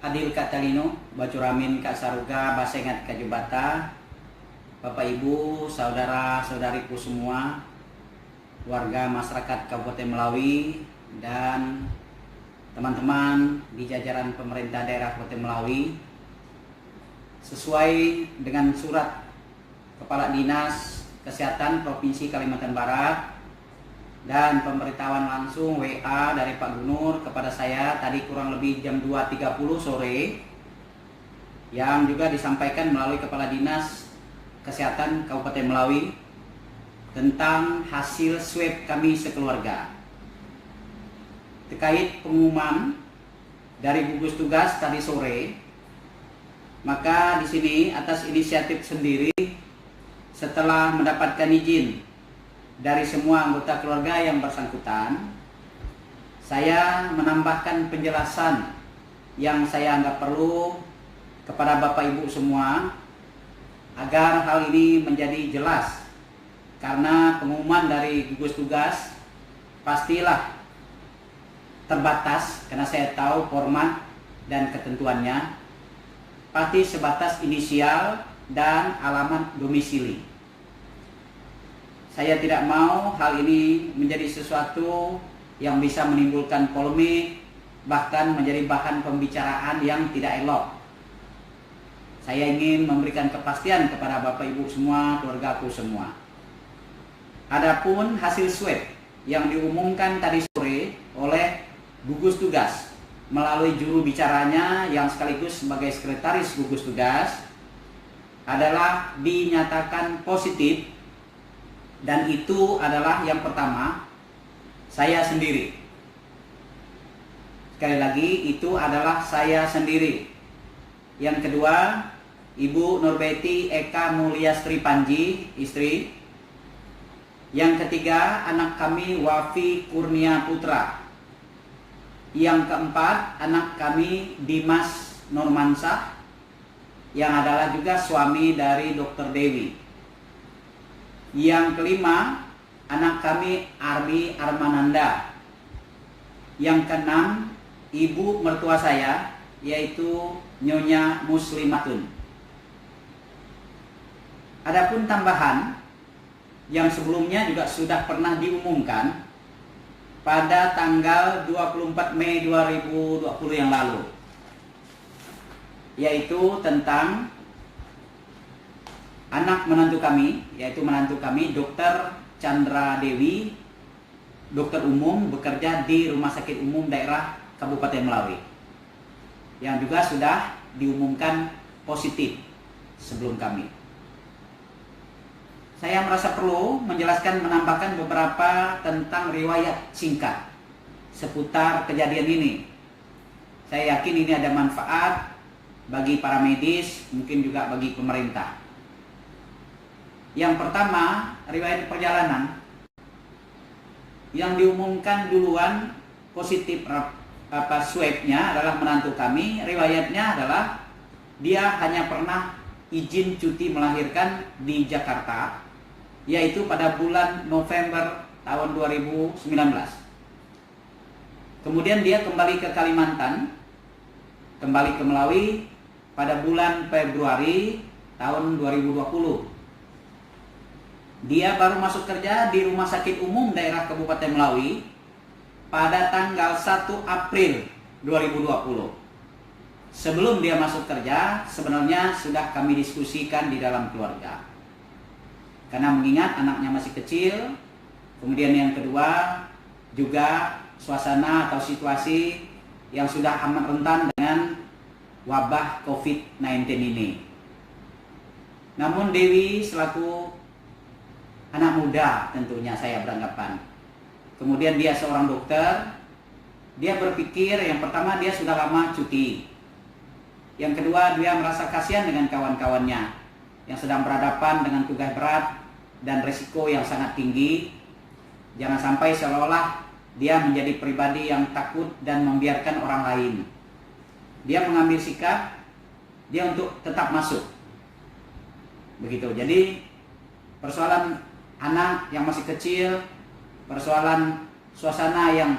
Adil Katalino, Bacuramin Kak Saruga, Basengat Kajubata, Bapak Ibu, saudara-saudariku semua, warga masyarakat Kabupaten Melawi, dan teman-teman di jajaran pemerintah daerah Kabupaten Melawi. Sesuai dengan surat Kepala Dinas Kesehatan Provinsi Kalimantan Barat dan pemberitahuan langsung WA dari Pak Gubernur kepada saya tadi kurang lebih jam 2.30 sore, yang juga disampaikan melalui Kepala Dinas Kesehatan Kabupaten Melawi tentang hasil swab kami sekeluarga terkait pengumuman dari gugus tugas tadi sore. Maka di sini atas inisiatif sendiri, setelah mendapatkan izin dari semua anggota keluarga yang bersangkutan, saya menambahkan penjelasan yang saya anggap perlu kepada Bapak Ibu semua agar hal ini menjadi jelas. Karena pengumuman dari gugus tugas pastilah terbatas, karena saya tahu format dan ketentuannya pasti sebatas inisial dan alamat domisili. Saya tidak mau hal ini menjadi sesuatu yang bisa menimbulkan polemik, bahkan menjadi bahan pembicaraan yang tidak elok. Saya ingin memberikan kepastian kepada Bapak Ibu semua, keluargaku semua. Adapun hasil swab yang diumumkan tadi sore oleh gugus tugas melalui juru bicaranya yang sekaligus sebagai sekretaris gugus tugas adalah dinyatakan positif. Dan itu adalah yang pertama, saya sendiri. Sekali lagi, itu adalah saya sendiri. Yang kedua, Ibu Nurbeti Eka Mulyastri Panji, istri. Yang ketiga, anak kami Wafi Kurnia Putra. Yang keempat, anak kami Dimas Normansah, yang adalah juga suami dari Dr. Dewi. Yang kelima, anak kami Ardi Armananda. Yang keenam, ibu mertua saya, yaitu Nyonya Muslimatun. Adapun tambahan yang sebelumnya juga sudah pernah diumumkan pada tanggal 24 Mei 2020 yang lalu, yaitu tentang anak menantu kami, yaitu menantu kami Dr. Chandra Dewi, dokter umum bekerja di Rumah Sakit Umum Daerah Kabupaten Melawi, yang juga sudah diumumkan positif sebelum kami. Saya merasa perlu menjelaskan, menambahkan beberapa tentang riwayat singkat seputar kejadian ini. Saya yakin ini ada manfaat bagi para medis, mungkin juga bagi pemerintah. Yang pertama, riwayat perjalanan yang diumumkan duluan positif swabnya adalah menantu kami. Riwayatnya adalah dia hanya pernah izin cuti melahirkan di Jakarta, yaitu pada bulan November tahun 2019. Kemudian dia kembali ke Kalimantan, kembali ke Melawi pada bulan Februari tahun 2020. Dia baru masuk kerja di Rumah Sakit Umum Daerah Kabupaten Melawi pada tanggal 1 April 2020. Sebelum dia masuk kerja, sebenarnya sudah kami diskusikan di dalam keluarga. Karena mengingat anaknya masih kecil, kemudian yang kedua juga suasana atau situasi yang sudah amat rentan dengan wabah COVID-19 ini. Namun Dewi selaku anak muda, tentunya saya beranggapan. Kemudian dia seorang dokter. Dia berpikir yang pertama dia sudah lama cuti. Yang kedua dia merasa kasihan dengan kawan-kawannya yang sedang berhadapan dengan tugas berat dan risiko yang sangat tinggi. Jangan sampai seolah-olah dia menjadi pribadi yang takut dan membiarkan orang lain. Dia mengambil sikap dia untuk tetap masuk. Begitu. Jadi persoalan anak yang masih kecil, persoalan suasana yang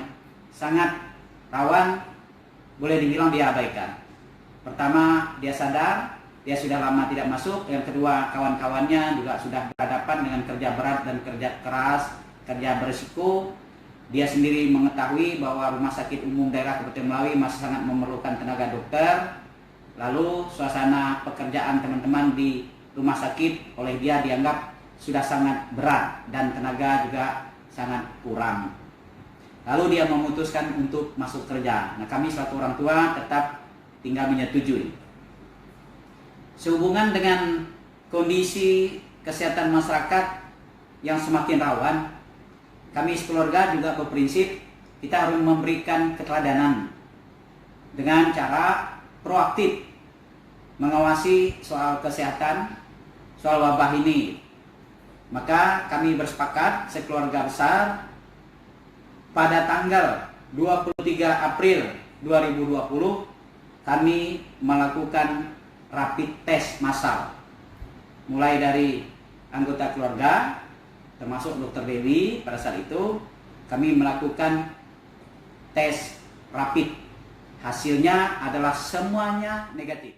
sangat rawan, boleh dibilang diabaikan. Pertama, dia sadar, dia sudah lama tidak masuk. Yang kedua, kawan-kawannya juga sudah berhadapan dengan kerja berat dan kerja keras, kerja berisiko. Dia sendiri mengetahui bahwa Rumah Sakit Umum Daerah Kabupaten Melawi masih sangat memerlukan tenaga dokter. Lalu suasana pekerjaan teman-teman di rumah sakit oleh dia dianggap sudah sangat berat dan tenaga juga sangat kurang. Lalu dia memutuskan untuk masuk kerja. Nah, kami selaku orang tua tetap tinggal menyetujui. Sehubungan dengan kondisi kesehatan masyarakat yang semakin rawan, kami sekeluarga juga berprinsip kita harus memberikan keteladanan dengan cara proaktif mengawasi soal kesehatan, soal wabah ini. Maka kami bersepakat sekeluarga besar pada tanggal 23 April 2020 kami melakukan rapid test massal. Mulai dari anggota keluarga termasuk Dr. Dewi. Pada saat itu kami melakukan tes rapid. Hasilnya adalah semuanya negatif.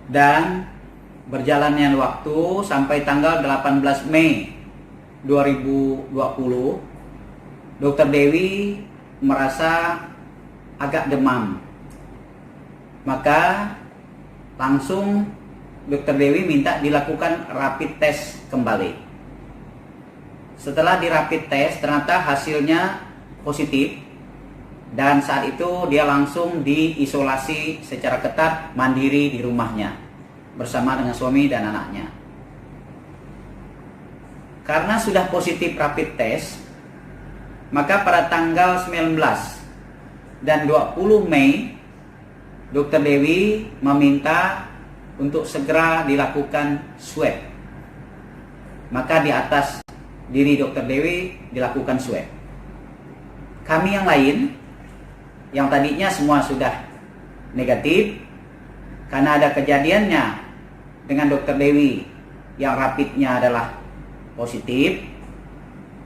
Dan berjalannya waktu sampai tanggal 18 Mei 2020, Dr. Dewi merasa agak demam. Maka langsung Dr. Dewi minta dilakukan rapid test kembali. Setelah di rapid test ternyata hasilnya positif, dan saat itu dia langsung diisolasi secara ketat mandiri di rumahnya bersama dengan suami dan anaknya. Karena sudah positif rapid test, maka pada tanggal 19 dan 20 Mei Dr. Dewi meminta untuk segera dilakukan swab. Maka di atas diri Dr. Dewi dilakukan swab. Kami yang lain, yang tadinya semua sudah negatif, karena ada kejadiannya dengan Dr. Dewi yang rapidnya adalah positif,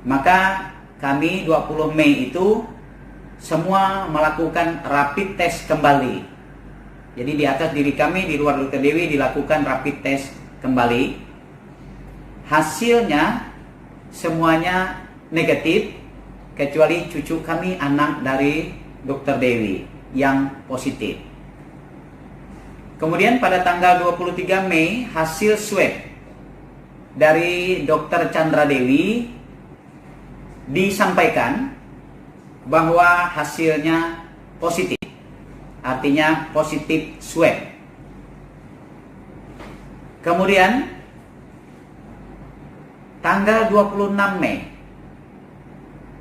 maka kami 20 Mei itu semua melakukan rapid test kembali. Jadi di atas diri kami, di luar Dr. Dewi dilakukan rapid test kembali. Hasilnya semuanya negatif, kecuali cucu kami, anak dari Dr. Dewi yang positif. Kemudian pada tanggal 23 Mei hasil swab dari Dr. Chandra Dewi disampaikan bahwa hasilnya positif. Artinya positif swab. Kemudian tanggal 26 Mei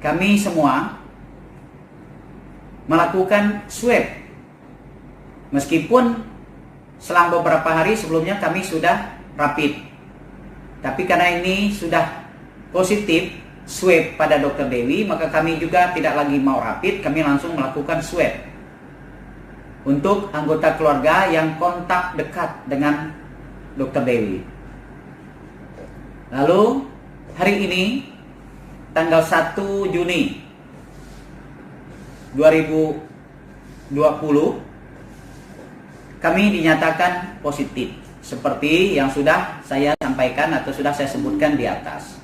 kami semua melakukan swab. Meskipun selang beberapa hari sebelumnya kami sudah rapid, tapi karena ini sudah positif swab pada Dr. Dewi, maka kami juga tidak lagi mau rapid, kami langsung melakukan swab untuk anggota keluarga yang kontak dekat dengan Dr. Dewi. Lalu hari ini tanggal 1 Juni 2020 kami dinyatakan positif seperti yang sudah saya sampaikan atau sudah saya sebutkan di atas.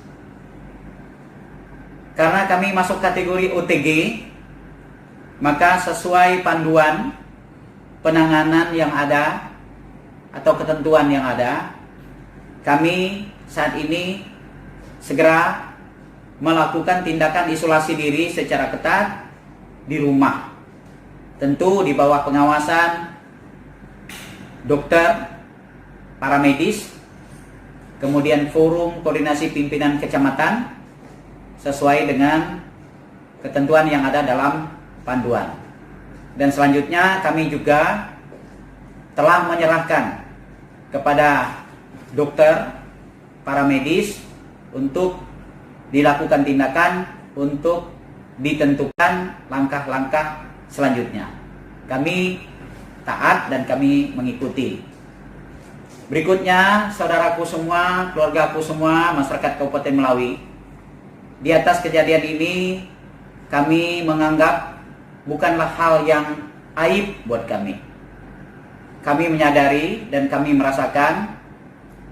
Karena kami masuk kategori OTG, maka sesuai panduan penanganan yang ada atau ketentuan yang ada, kami saat ini segera melakukan tindakan isolasi diri secara ketat di rumah. Tentu di bawah pengawasan dokter, para medis, kemudian forum koordinasi pimpinan kecamatan sesuai dengan ketentuan yang ada dalam panduan. Dan selanjutnya kami juga telah menyerahkan kepada dokter, para medis untuk dilakukan tindakan untuk ditentukan langkah-langkah selanjutnya. Kami taat dan kami mengikuti. Berikutnya, saudaraku semua, keluargaku semua, masyarakat Kabupaten Melawi, di atas kejadian ini kami menganggap bukanlah hal yang aib buat kami. kami menyadari dan kami merasakan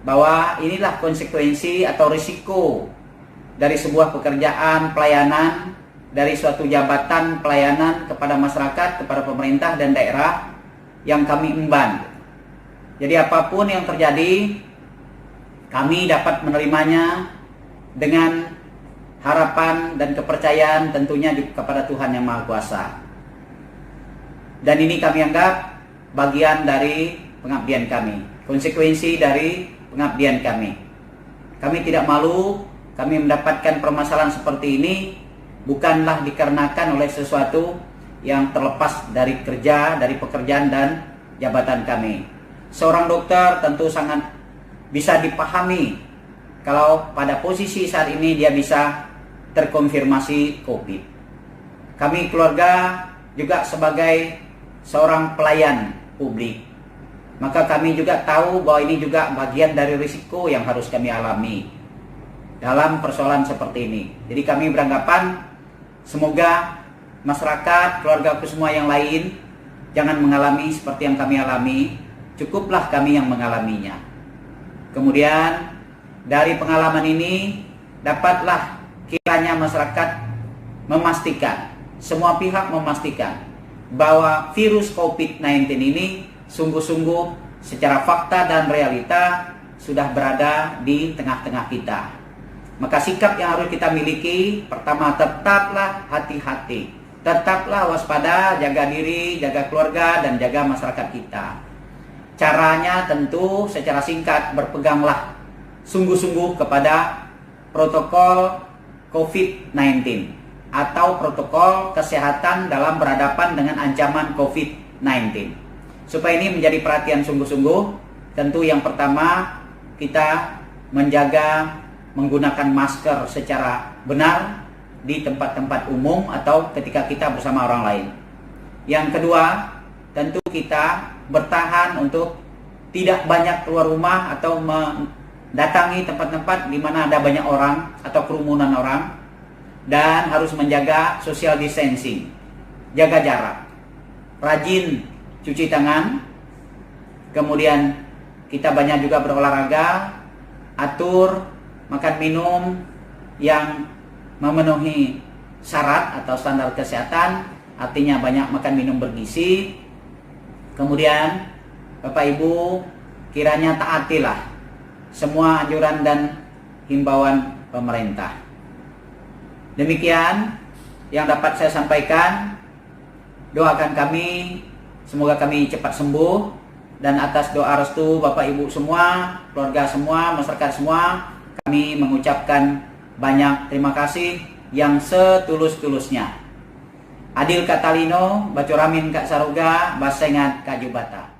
bahwa inilah konsekuensi atau risiko dari sebuah pekerjaan pelayanan, dari suatu jabatan pelayanan kepada masyarakat, kepada pemerintah dan daerah yang kami emban. Jadi apapun yang terjadi, kami dapat menerimanya dengan harapan dan kepercayaan tentunya kepada Tuhan Yang Maha Kuasa. Dan ini kami anggap bagian dari pengabdian kami, konsekuensi dari pengabdian kami. Kami tidak malu, kami mendapatkan permasalahan seperti ini bukanlah dikarenakan oleh sesuatu yang terlepas dari kerja, dari pekerjaan dan jabatan kami. Seorang dokter tentu sangat bisa dipahami kalau pada posisi saat ini dia bisa terkonfirmasi COVID. Kami keluarga juga sebagai seorang pelayan publik, maka kami juga tahu bahwa ini juga bagian dari risiko yang harus kami alami dalam persoalan seperti ini. Jadi kami beranggapan semoga masyarakat, keluarga semua yang lain jangan mengalami seperti yang kami alami. Cukuplah kami yang mengalaminya. Kemudian dari pengalaman ini dapatlah kiranya masyarakat memastikan, semua pihak memastikan bahwa virus COVID-19 ini sungguh-sungguh secara fakta dan realita sudah berada di tengah-tengah kita. Maka sikap yang harus kita miliki, pertama, tetaplah hati-hati, tetaplah waspada, jaga diri, jaga keluarga, dan jaga masyarakat kita. Caranya tentu secara singkat, berpeganglah sungguh-sungguh kepada protokol COVID-19 atau protokol kesehatan dalam berhadapan dengan ancaman COVID-19. Supaya ini menjadi perhatian sungguh-sungguh, tentu yang pertama kita menjaga menggunakan masker secara benar di tempat-tempat umum atau ketika kita bersama orang lain. Yang kedua, tentu kita bertahan untuk tidak banyak keluar rumah atau mendatangi tempat-tempat di mana ada banyak orang atau kerumunan orang, dan harus menjaga social distancing, jaga jarak, rajin cuci tangan, kemudian kita banyak juga berolahraga, atur makan minum yang memenuhi syarat atau standar kesehatan, artinya banyak makan minum bergizi. Kemudian Bapak Ibu kiranya taatilah semua anjuran dan himbauan pemerintah. Demikian yang dapat saya sampaikan. Doakan kami, semoga kami cepat sembuh, dan atas doa restu Bapak Ibu semua, keluarga semua, masyarakat semua, kami mengucapkan banyak terima kasih yang setulus-tulusnya. Adil Katalino, Bacoramin Kak Saruga, Basengat Kak Jubata.